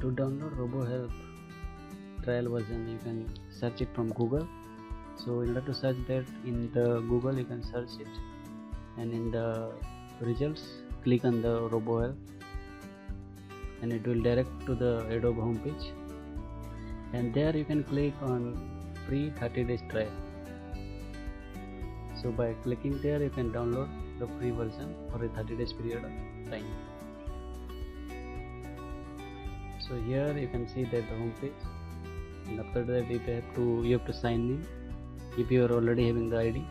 To download RoboHelp trial version, you can search it from Google. So in order to search that in the Google, you can search it, and in the results click on the RoboHelp, and it will direct to the Adobe homepage, and there you can click on free 30 days trial. So by clicking there, you can download the free version for a 30 days period of time. So here you can see that the home page, and after that you have to sign in if you are already having the ID,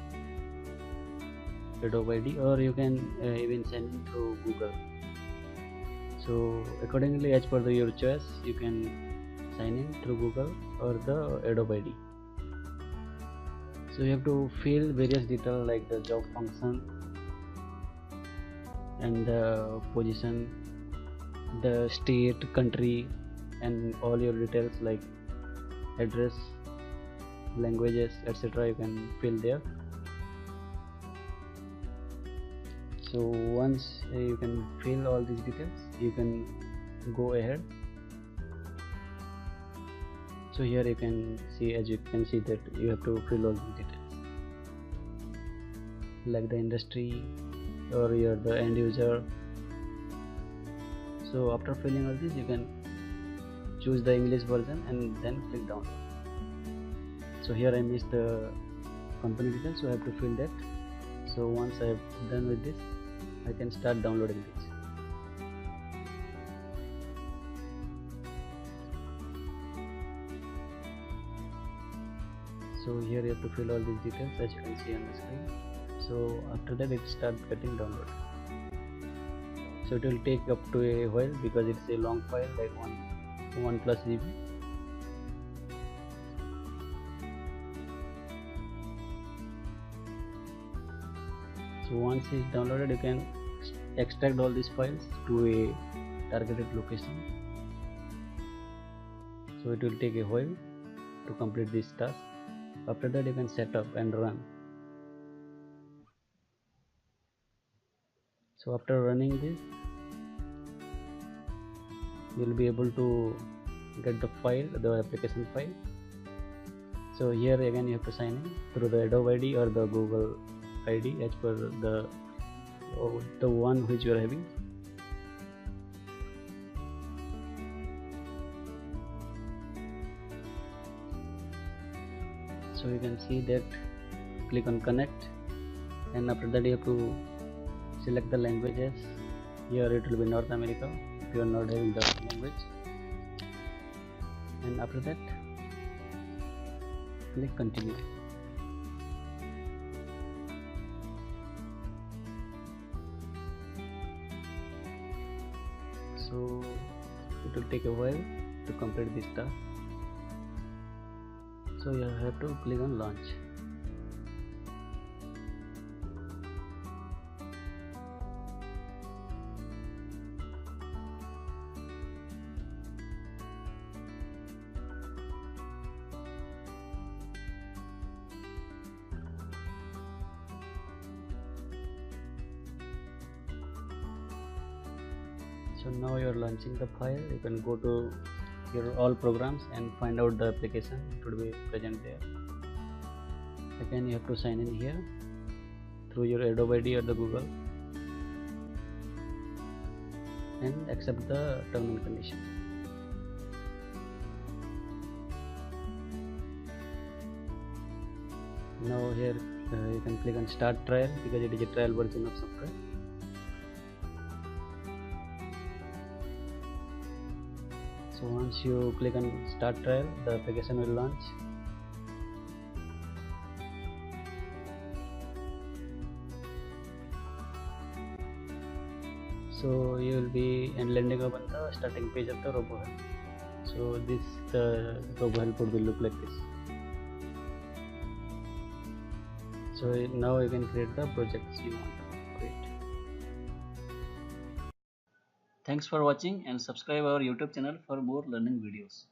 Adobe ID, or you can even sign in through Google. So accordingly, as per your choice, you can sign in through Google or the Adobe ID. So you have to fill various details like the job function and the position, the state, country, and all your details like address, languages, etc. you can fill there. So once you can fill all these details, you can go ahead. So here you can see, as you can see, that you have to fill all these details like the industry, or you're the end user. So after filling all this, you can choose the English version and then click download. So here I missed the company details, so I have to fill that. So once I have done with this, I can start downloading this. So here you have to fill all these details, as you can see on the screen. So after that, it starts getting downloaded. So it will take up to a while because it's a long file, like 1+ GB. So once it's downloaded, you can extract all these files to a targeted location. So it will take a while to complete this task. After that, you can set up and run. So after running this, you will be able to get the file, the application file. So here again you have to sign in through the Adobe ID or the Google ID as per the one which you are having. So you can see that, click on connect, and after that you have to select the languages. Here it will be North America if you are not having the language, and after that click continue. So it will take a while to complete this task. So you have to click on launch. So now you are launching the file. You can go to your all programs and find out the application. It would be present there. Again, you have to sign in here through your Adobe ID or the Google and accept the term and condition. Now here you can click on start trial because it is a trial version of software. So once you click on start trial, the application will launch. So you will be landing up on the starting page of the RoboHelp. So the RoboHelp would look like this. So now you can create the projects you want to create. Thanks for watching, and subscribe our YouTube channel for more learning videos.